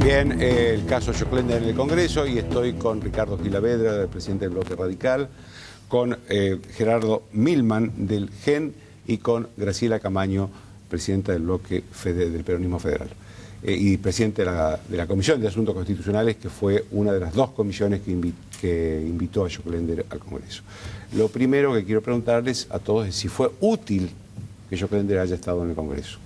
Bien, el caso Joclender en el Congreso, y estoy con Ricardo Gilavedra, el presidente del Bloque Radical, con Gerardo Milman del GEN y con Graciela Camaño, presidenta del Bloque del Peronismo Federal y presidente de la Comisión de Asuntos Constitucionales, que fue una de las dos comisiones que invitó a Joclender al Congreso. Lo primero que quiero preguntarles a todos es si fue útil que Joclender haya estado en el Congreso.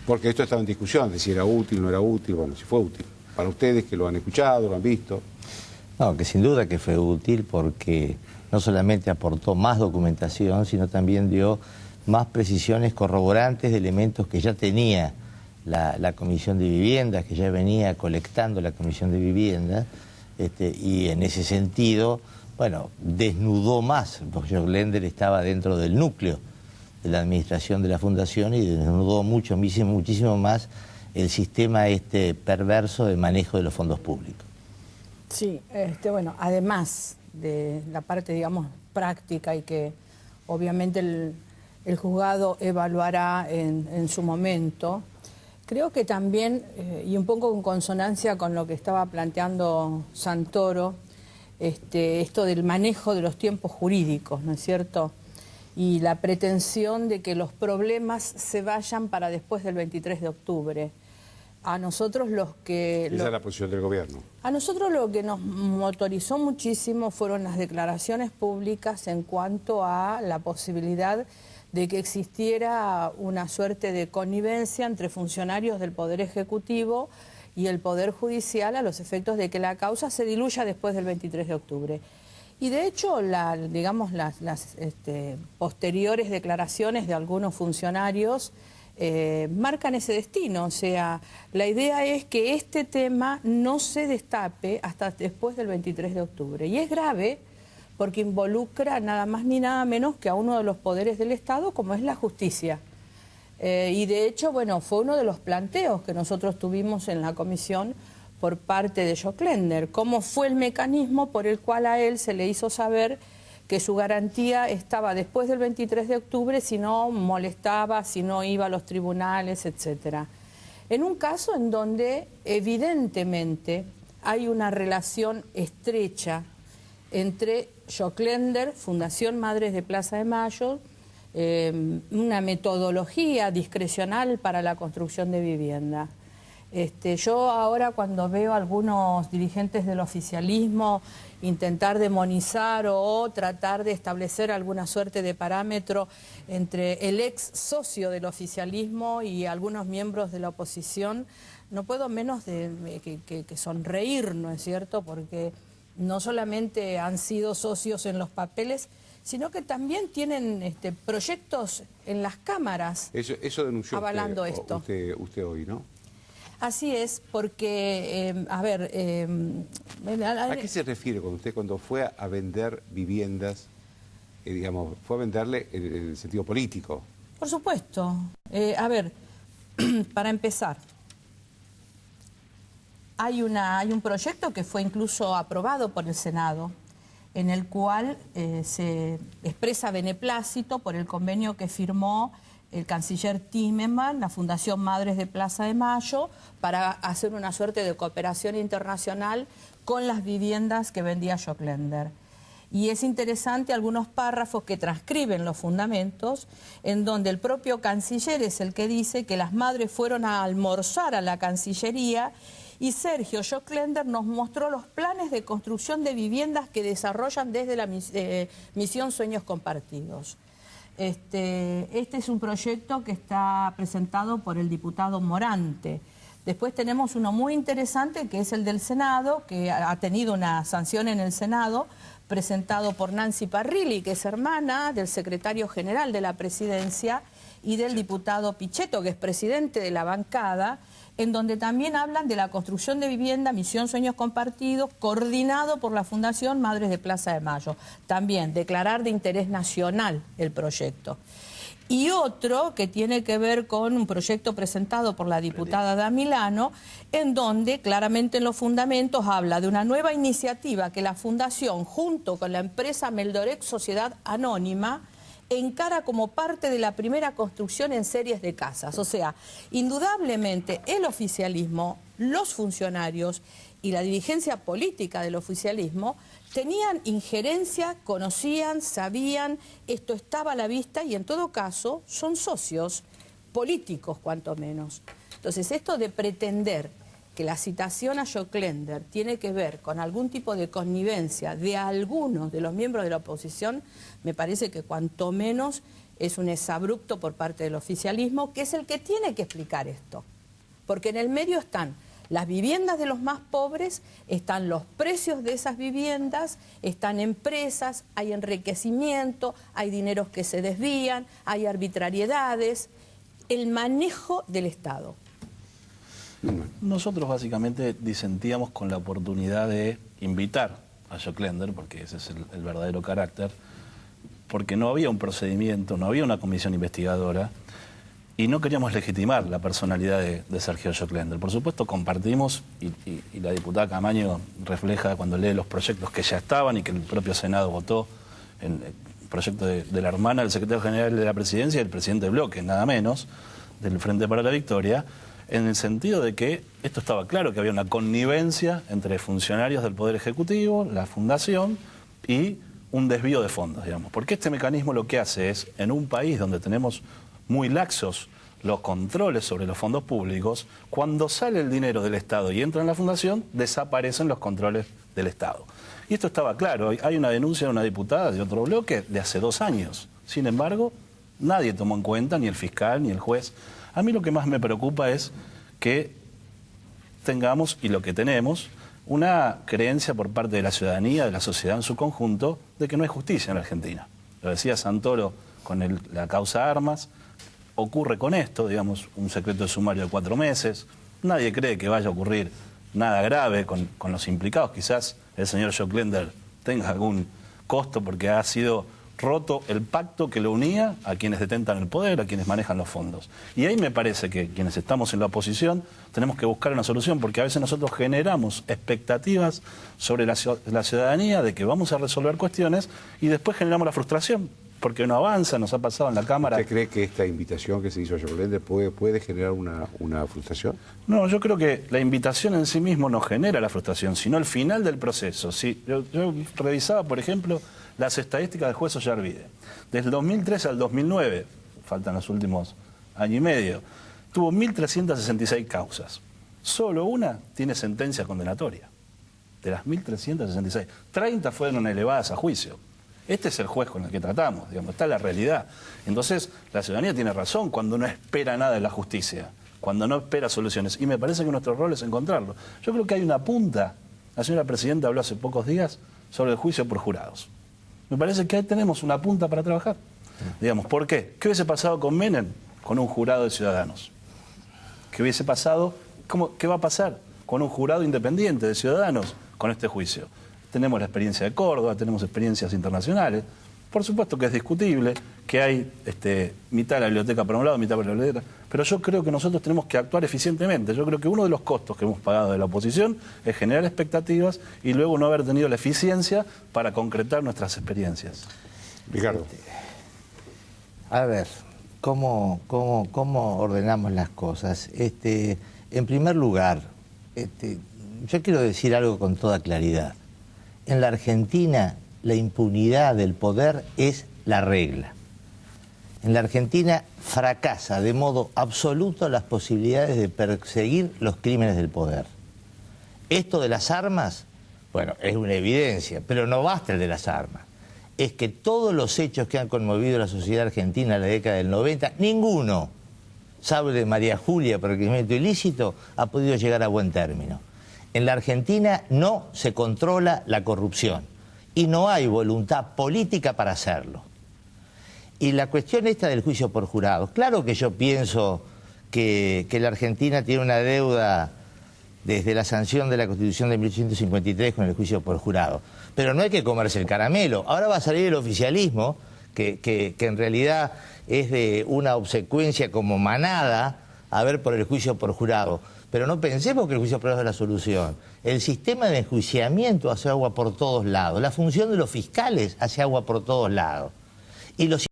Porque esto estaba en discusión, de si era útil, no era útil, bueno, si fue útil. Para ustedes que lo han escuchado, lo han visto. No, que sin duda que fue útil porque no solamente aportó más documentación, sino también dio más precisiones corroborantes de elementos que ya tenía la Comisión de Vivienda, que ya venía colectando la Comisión de Vivienda, y en ese sentido, bueno, desnudó más, porque Joclender estaba dentro del núcleo de la administración de la Fundación y desnudó muchísimo más el sistema perverso de manejo de los fondos públicos. Sí, bueno, además de la parte, digamos, práctica y que obviamente el juzgado evaluará en su momento, creo que también, y un poco en consonancia con lo que estaba planteando Santoro, esto del manejo de los tiempos jurídicos, ¿no es cierto?, y la pretensión de que los problemas se vayan para después del 23 de octubre. A nosotros Esa es la posición del gobierno. A nosotros lo que nos motorizó muchísimo fueron las declaraciones públicas en cuanto a la posibilidad de que existiera una suerte de connivencia entre funcionarios del Poder Ejecutivo y el Poder Judicial a los efectos de que la causa se diluya después del 23 de octubre. Y de hecho, digamos, las posteriores declaraciones de algunos funcionarios marcan ese destino. O sea, la idea es que este tema no se destape hasta después del 23 de octubre. Y es grave porque involucra nada más ni nada menos que a uno de los poderes del Estado, como es la justicia. Y de hecho, bueno, fue uno de los planteos que nosotros tuvimos en la comisión por parte de Joclender, cómo fue el mecanismo por el cual a él se le hizo saber que su garantía estaba después del 23 de octubre si no molestaba, si no iba a los tribunales, etc. En un caso en donde evidentemente hay una relación estrecha entre Joclender, Fundación Madres de Plaza de Mayo, una metodología discrecional para la construcción de vivienda. Yo ahora cuando veo a algunos dirigentes del oficialismo intentar demonizar o tratar de establecer alguna suerte de parámetro entre el ex socio del oficialismo y algunos miembros de la oposición, no puedo menos que sonreír, ¿no es cierto? Porque no solamente han sido socios en los papeles, sino que también tienen proyectos en las cámaras. Eso denunció avalando usted hoy, ¿no? Así es, porque, ¿A qué se refiere cuando fue a vender viviendas, digamos, fue a venderle en el sentido político? Por supuesto. Para empezar, hay un proyecto que fue incluso aprobado por el Senado, en el cual se expresa beneplácito por el convenio que firmó el canciller Timerman, la Fundación Madres de Plaza de Mayo, para hacer una suerte de cooperación internacional con las viviendas que vendía Joclender. Y es interesante algunos párrafos que transcriben los fundamentos, en donde el propio canciller es el que dice que las madres fueron a almorzar a la Cancillería y Sergio Joclender nos mostró los planes de construcción de viviendas que desarrollan desde la Misión Sueños Compartidos. Este es un proyecto que está presentado por el diputado Morante. Después tenemos uno muy interesante que es el del Senado, que ha tenido una sanción en el Senado, presentado por Nancy Parrilli, que es hermana del secretario general de la Presidencia, y del diputado Pichetto, que es presidente de la bancada, en donde también hablan de la construcción de vivienda, Misión Sueños Compartidos, coordinado por la Fundación Madres de Plaza de Mayo. También declarar de interés nacional el proyecto. Y otro que tiene que ver con un proyecto presentado por la diputada Da Milano, en donde claramente en los fundamentos habla de una nueva iniciativa que la Fundación, junto con la empresa Meldorex Sociedad Anónima, encara como parte de la primera construcción en series de casas. O sea, indudablemente el oficialismo, los funcionarios y la dirigencia política del oficialismo tenían injerencia, conocían, sabían, esto estaba a la vista y en todo caso son socios políticos cuanto menos. Entonces esto de pretender que la citación a Joclender tiene que ver con algún tipo de connivencia de algunos de los miembros de la oposición, me parece que cuanto menos es un exabrupto por parte del oficialismo, que es el que tiene que explicar esto. Porque en el medio están las viviendas de los más pobres, están los precios de esas viviendas, están empresas, hay enriquecimiento, hay dineros que se desvían, hay arbitrariedades, el manejo del Estado. Nosotros básicamente disentíamos con la oportunidad de invitar a Joclender, porque ese es el verdadero carácter, porque no había un procedimiento, no había una comisión investigadora y no queríamos legitimar la personalidad de Sergio Joclender. Por supuesto compartimos, y la diputada Camaño refleja cuando lee los proyectos que ya estaban y que el propio Senado votó, en el proyecto de la hermana del secretario general de la Presidencia y el presidente del bloque, nada menos, del Frente para la Victoria, en el sentido de que esto estaba claro, que había una connivencia entre funcionarios del Poder Ejecutivo, la Fundación y un desvío de fondos, digamos. Porque este mecanismo lo que hace es, en un país donde tenemos muy laxos los controles sobre los fondos públicos, cuando sale el dinero del Estado y entra en la Fundación, desaparecen los controles del Estado. Y esto estaba claro. Hay una denuncia de una diputada de otro bloque de hace 2 años. Sin embargo, nadie tomó en cuenta, ni el fiscal, ni el juez. A mí lo que más me preocupa es que tengamos, y lo que tenemos, una creencia por parte de la ciudadanía, de la sociedad en su conjunto, de que no hay justicia en la Argentina. Lo decía Santoro con la causa Armas, ocurre con esto, digamos, un secreto de sumario de 4 meses, nadie cree que vaya a ocurrir nada grave con los implicados, quizás el señor Joclender tenga algún costo porque ha sido roto el pacto que lo unía a quienes detentan el poder, a quienes manejan los fondos. Y ahí me parece que quienes estamos en la oposición tenemos que buscar una solución, porque a veces nosotros generamos expectativas sobre la ciudadanía de que vamos a resolver cuestiones y después generamos la frustración, porque no avanza, nos ha pasado en la Cámara. ¿Usted cree que esta invitación que se hizo a Joclender puede generar una frustración? No, yo creo que la invitación en sí mismo no genera la frustración, sino el final del proceso. Sí, yo revisaba, por ejemplo, las estadísticas del juez Ollarvide. Desde el 2003 al 2009, faltan los últimos año y medio, tuvo 1.366 causas. Solo una tiene sentencia condenatoria. De las 1.366, 30 fueron elevadas a juicio. Este es el juez con el que tratamos, digamos, está la realidad. Entonces, la ciudadanía tiene razón cuando no espera nada de la justicia, cuando no espera soluciones. Y me parece que nuestro rol es encontrarlo. Yo creo que hay una punta. La señora presidenta habló hace pocos días sobre el juicio por jurados. Me parece que ahí tenemos una punta para trabajar. Digamos, ¿por qué? ¿Qué hubiese pasado con Menem? Con un jurado de ciudadanos. ¿Qué hubiese pasado? ¿Qué va a pasar con un jurado independiente de ciudadanos con este juicio? Tenemos la experiencia de Córdoba, tenemos experiencias internacionales. Por supuesto que es discutible, que hay mitad de la biblioteca para un lado, mitad para la biblioteca, pero yo creo que nosotros tenemos que actuar eficientemente. Yo creo que uno de los costos que hemos pagado de la oposición es generar expectativas y luego no haber tenido la eficiencia para concretar nuestras experiencias. Ricardo. A ver, ¿cómo ordenamos las cosas? En primer lugar, yo quiero decir algo con toda claridad. En la Argentina, la impunidad del poder es la regla. En la Argentina fracasa de modo absoluto las posibilidades de perseguir los crímenes del poder. Esto de las armas, bueno, es una evidencia, pero no basta el de las armas. Es que todos los hechos que han conmovido a la sociedad argentina en la década del 90, ninguno, salvo de María Julia por enriquecimiento ilícito, ha podido llegar a buen término. En la Argentina no se controla la corrupción y no hay voluntad política para hacerlo. Y la cuestión esta del juicio por jurados, claro que yo pienso que la Argentina tiene una deuda desde la sanción de la Constitución de 1853 con el juicio por jurado, pero no hay que comerse el caramelo. Ahora va a salir el oficialismo, que en realidad es de una obsecuencia como manada a ver por el juicio por jurado. Pero no pensemos que el juicio por jurado es la solución. El sistema de enjuiciamiento hace agua por todos lados. La función de los fiscales hace agua por todos lados. Y los